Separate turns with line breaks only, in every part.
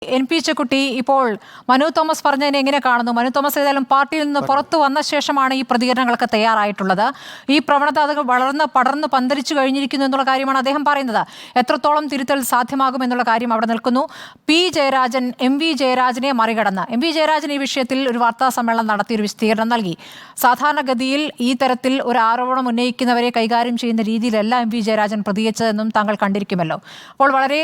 NP Chekkutty ഇപ്പോൾ Manu Thomas പറഞ്ഞതിനെ എങ്ങനെ കാണുന്നു? മനു തോമസ് ഏതായാലും പാർട്ടിയിൽ നിന്ന് പുറത്തു വന്ന ശേഷമാണ് ഈ പ്രതികരണങ്ങളൊക്കെ തയ്യാറായിട്ടുള്ളത്. ഈ പ്രവണത അത് പടർന്ന് പന്തലിച്ചു കഴിഞ്ഞിരിക്കുന്നു എന്നുള്ള കാര്യമാണ് അദ്ദേഹം പറയുന്നത്. എത്രത്തോളം തിരുത്തൽ സാധ്യമാകും എന്നുള്ള കാര്യം അവിടെ നിൽക്കുന്നു. പി ജയരാജൻ MV ജയരാജനെ മറികടന്ന് MV ജയരാജൻ ഈ വിഷയത്തിൽ ഒരു വാർത്താ സമ്മേളനം നടത്തി ഒരു വിശദീകരണം നൽകി. സാധാരണഗതിയിൽ ഈ തരത്തിൽ ഒരു ആരോപണം ഉന്നയിക്കുന്നവരെ കൈകാര്യം ചെയ്യുന്ന രീതിയിലല്ല MV ജയരാജൻ പ്രതികരിച്ചതെന്നും താങ്കൾ കണ്ടിരിക്കുമല്ലോ. അപ്പോൾ വളരെ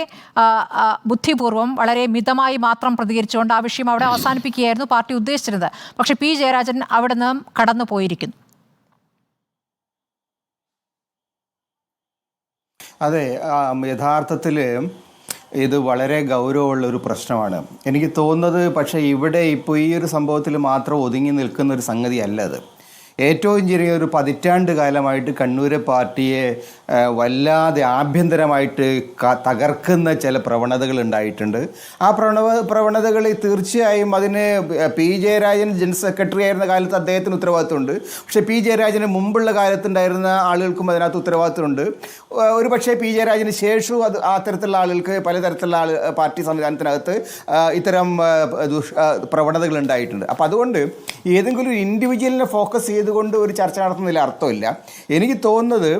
ബുദ്ധിപൂർവ്വം വളരെ മിതമായി മാത്രം പ്രതികരിച്ചുകൊണ്ട് ആ വിഷയം അവിടെ അവസാനിപ്പിക്കുകയായിരുന്നു പാർട്ടി ഉദ്ദേശിച്ചിരുന്നത്. പക്ഷേ പി ജയരാജൻ അവിടെ നിന്ന് കടന്നു പോയിരിക്കുന്നു.
അതെ, യഥാർത്ഥത്തിൽ ഇത് വളരെ ഗൗരവമുള്ളൊരു പ്രശ്നമാണ്. എനിക്ക് തോന്നുന്നത് പക്ഷേ ഇവിടെ ഇപ്പോൾ ഈ ഒരു സംഭവത്തിൽ മാത്രം ഒതുങ്ങി നിൽക്കുന്ന ഒരു സംഗതിയല്ല അത്. ഏറ്റവും ചെറിയൊരു പതിറ്റാണ്ട് കാലമായിട്ട് കണ്ണൂരെ പാർട്ടിയെ വല്ലാതെ ആഭ്യന്തരമായിട്ട് തകർക്കുന്ന ചില പ്രവണതകൾ ഉണ്ടായിട്ടുണ്ട്. ആ പ്രവണതകൾ തീർച്ചയായും അതിന് പി ജയരാജൻ ജനറൽ സെക്രട്ടറി ആയിരുന്ന കാലത്ത് അദ്ദേഹത്തിന് ഉത്തരവാദിത്തമുണ്ട്. പക്ഷേ പി ജയരാജന് മുമ്പുള്ള കാലത്തുണ്ടായിരുന്ന ആളുകൾക്കും അതിനകത്ത് ഉത്തരവാദിത്തമുണ്ട്. ഒരു പക്ഷേ പി ജയരാജന് ശേഷവും അത്തരത്തിലുള്ള ആളുകൾക്ക് പലതരത്തിലുള്ള പാർട്ടി സംവിധാനത്തിനകത്ത് ഇത്തരം പ്രവണതകൾ ഉണ്ടായിട്ടുണ്ട്. അപ്പോൾ അതുകൊണ്ട് ഏതെങ്കിലും ഒരു ഇൻഡിവിജ്വലിനെ ഫോക്കസ് ചെയ്തുകൊണ്ട് ഒരു ചർച്ച നടത്തുന്നതിൽ അർത്ഥമില്ല. എനിക്ക് തോന്നുന്നത്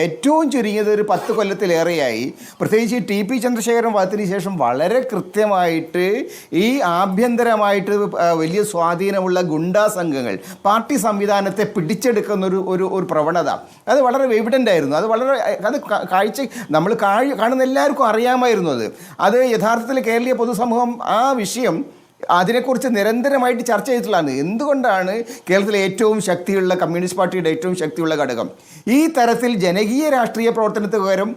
ഏറ്റവും ചുരുങ്ങിയത് ഒരു 10 കൊല്ലത്തിലേറെയായി, പ്രത്യേകിച്ച് TP ചന്ദ്രശേഖരൻ വധത്തിന് ശേഷം വളരെ കൃത്യമായിട്ട് ഈ ആഭ്യന്തരമായിട്ട് വലിയ സ്വാധീനമുള്ള ഗുണ്ടാ സംഘങ്ങൾ പാർട്ടി സംവിധാനത്തെ പിടിച്ചെടുക്കുന്ന ഒരു പ്രവണത അത് വളരെ എവിഡൻ്റ് ആയിരുന്നു. അത് നമ്മൾ കാണുന്ന എല്ലാവർക്കും അറിയാമായിരുന്നു. അത് യഥാർത്ഥത്തിൽ കേരളീയ പൊതുസമൂഹം ആ വിഷയം അതിനെക്കുറിച്ച് നിരന്തരമായിട്ട് ചർച്ച ചെയ്തിട്ടുള്ളതാണ്. എന്തുകൊണ്ടാണ് കേരളത്തിലെ ഏറ്റവും ശക്തിയുള്ള കമ്മ്യൂണിസ്റ്റ് പാർട്ടിയുടെ ഏറ്റവും ശക്തിയുള്ള ഘടകം ഈ തരത്തിൽ ജനകീയ രാഷ്ട്രീയ പ്രവർത്തനത്തിന് പകരം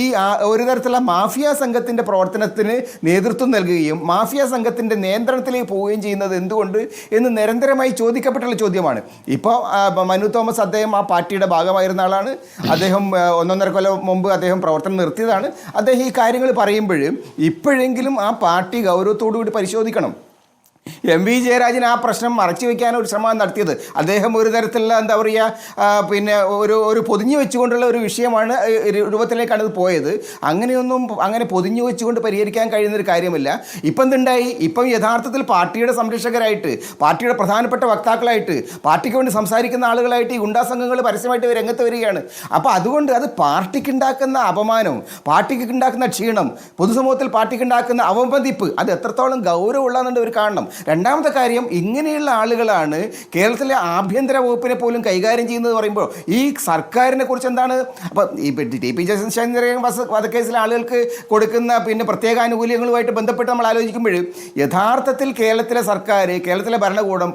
ഈ ഒരു തരത്തിലുള്ള മാഫിയ സംഘത്തിൻ്റെ പ്രവർത്തനത്തിന് നേതൃത്വം നൽകുകയും മാഫിയ സംഘത്തിൻ്റെ നിയന്ത്രണത്തിലേക്ക് പോവുകയും ചെയ്യുന്നത് എന്തുകൊണ്ട് എന്ന് നിരന്തരമായി ചോദിക്കപ്പെട്ടുള്ള ചോദ്യമാണ്. ഇപ്പോൾ മനു തോമസ് അദ്ദേഹം ആ പാർട്ടിയുടെ ഭാഗമായിരുന്ന ആളാണ്. അദ്ദേഹം 1.5 കൊല്ലം മുമ്പ് അദ്ദേഹം പ്രവർത്തനം നിർത്തിയതാണ്. അദ്ദേഹം ഈ കാര്യങ്ങൾ പറയുമ്പോൾ ഇപ്പോഴെങ്കിലും ആ പാർട്ടി ഗൗരവത്തോടു കൂടി പരിശോധിക്കണം. MV ജയരാജൻ ആ പ്രശ്നം മറച്ചു വയ്ക്കാനൊരു ശ്രമം നടത്തിയത്. അദ്ദേഹം ഒരു തരത്തിലുള്ള എന്താ പറയുക ഒരു പൊതിഞ്ഞു വെച്ചുകൊണ്ടുള്ള ഒരു വിഷയമാണ് രൂപത്തിലേക്കാണ് ഇത് പോയത്. അങ്ങനെ പൊതിഞ്ഞു വെച്ചുകൊണ്ട് പരിഹരിക്കാൻ കഴിയുന്നൊരു കാര്യമില്ല. ഇപ്പം എന്തുണ്ടായി? ഇപ്പം യഥാർത്ഥത്തിൽ പാർട്ടിയുടെ സംരക്ഷകരായിട്ട്, പാർട്ടിയുടെ പ്രധാനപ്പെട്ട വക്താക്കളായിട്ട്, പാർട്ടിക്ക് വേണ്ടി സംസാരിക്കുന്ന ആളുകളായിട്ട് ഈ ഗുണ്ടാ സംഘങ്ങൾ പരസ്യമായിട്ട് രംഗത്ത് വരികയാണ്. അപ്പോൾ അതുകൊണ്ട് അത് പാർട്ടിക്ക് ഉണ്ടാക്കുന്ന അപമാനവും പാർട്ടിക്ക് ഉണ്ടാക്കുന്ന ക്ഷീണം, പൊതുസമൂഹത്തിൽ പാർട്ടിക്ക് ഉണ്ടാക്കുന്ന അവമതിപ്പ് അത് എത്രത്തോളം ഗൗരവമുള്ളതെന്നുണ്ട് ഒരു കാണണം. രണ്ടാമത്തെ കാര്യം, ഇങ്ങനെയുള്ള ആളുകളാണ് കേരളത്തിലെ ആഭ്യന്തര വകുപ്പിനെ പോലും കൈകാര്യം ചെയ്യുന്നത് പറയുമ്പോൾ ഈ സർക്കാരിനെ കുറിച്ച് എന്താണ്? അപ്പം ഈ TP ചന്ദ്രശേഖരൻ വധക്കേസിലെ ആളുകൾക്ക് കൊടുക്കുന്ന പ്രത്യേക ആനുകൂല്യങ്ങളുമായിട്ട് ബന്ധപ്പെട്ട് നമ്മൾ ആലോചിക്കുമ്പോൾ യഥാർത്ഥത്തിൽ കേരളത്തിലെ സർക്കാർ, കേരളത്തിലെ ഭരണകൂടം,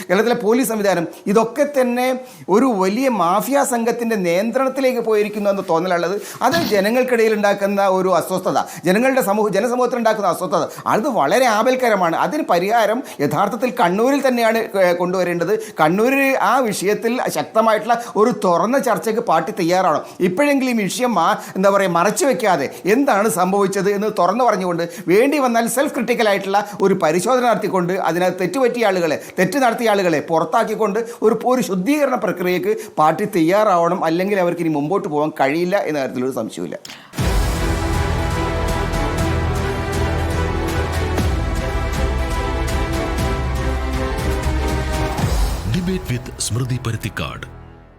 കേരളത്തിലെ പോലീസ് സംവിധാനം ഇതൊക്കെ തന്നെ ഒരു വലിയ മാഫിയ സംഘത്തിൻ്റെ നിയന്ത്രണത്തിലേക്ക് പോയിരിക്കുന്നു എന്ന് തോന്നലുള്ളത്. അത് ജനങ്ങൾക്കിടയിൽ ഉണ്ടാക്കുന്ന ഒരു അസ്വസ്ഥത, ജനസമൂഹത്തിൽ ഉണ്ടാക്കുന്ന അസ്വസ്ഥത അത് വളരെ ആപൽക്കരമാണ്. അതിന് പരിഹാരം യഥാർത്ഥത്തിൽ കണ്ണൂരിൽ തന്നെയാണ് കൊണ്ടുവരേണ്ടത്. കണ്ണൂരിൽ ആ വിഷയത്തിൽ ശക്തമായിട്ടുള്ള ഒരു തുറന്ന ചർച്ചയ്ക്ക് പാർട്ടി തയ്യാറാണ്. ഇപ്പോഴെങ്കിലും ഈ വിഷയം മറച്ചു വെക്കാതെ എന്താണ് സംഭവിച്ചത് എന്ന് തുറന്നു പറഞ്ഞുകൊണ്ട് വേണ്ടി വന്നാൽ സെൽഫ് ക്രിട്ടിക്കലായിട്ടുള്ള ഒരു പരിശോധന നടത്തിക്കൊണ്ട് അതിനകത്ത് തെറ്റ് നടത്തിയ ആളുകളെ പുറത്താക്കിക്കൊണ്ട് ഒരു ശുദ്ധീകരണ പ്രക്രിയക്ക് പാർട്ടി തയ്യാറാവണം. അല്ലെങ്കിൽ അവർക്ക് ഇനി മുമ്പോട്ട് പോകാൻ കഴിയില്ല എന്ന കാര്യത്തിലൊരു സംശയമില്ല.
Debate with Smriti Parithikad.